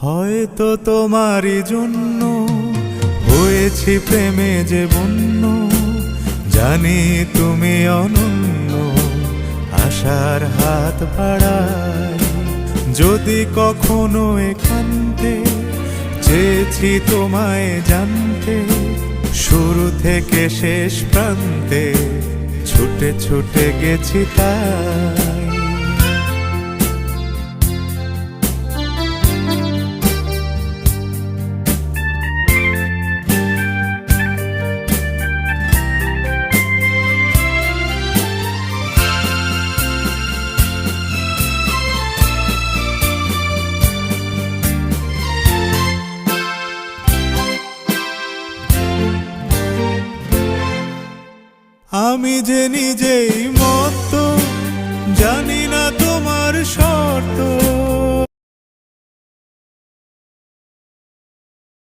হয়তো তোমারই জন্য হয়েছি প্রেমে যে বন্য, জানি তুমি অনন্য, আশার হাত বাড়াই। যদি কখনো একান্তে চেয়েছি তোমায় জানতে, শুরু থেকে শেষ প্রান্তে ছুটে ছুটে গেছি তাই। আমি যে নিজেই মতো, জানি না তোমার শর্ত।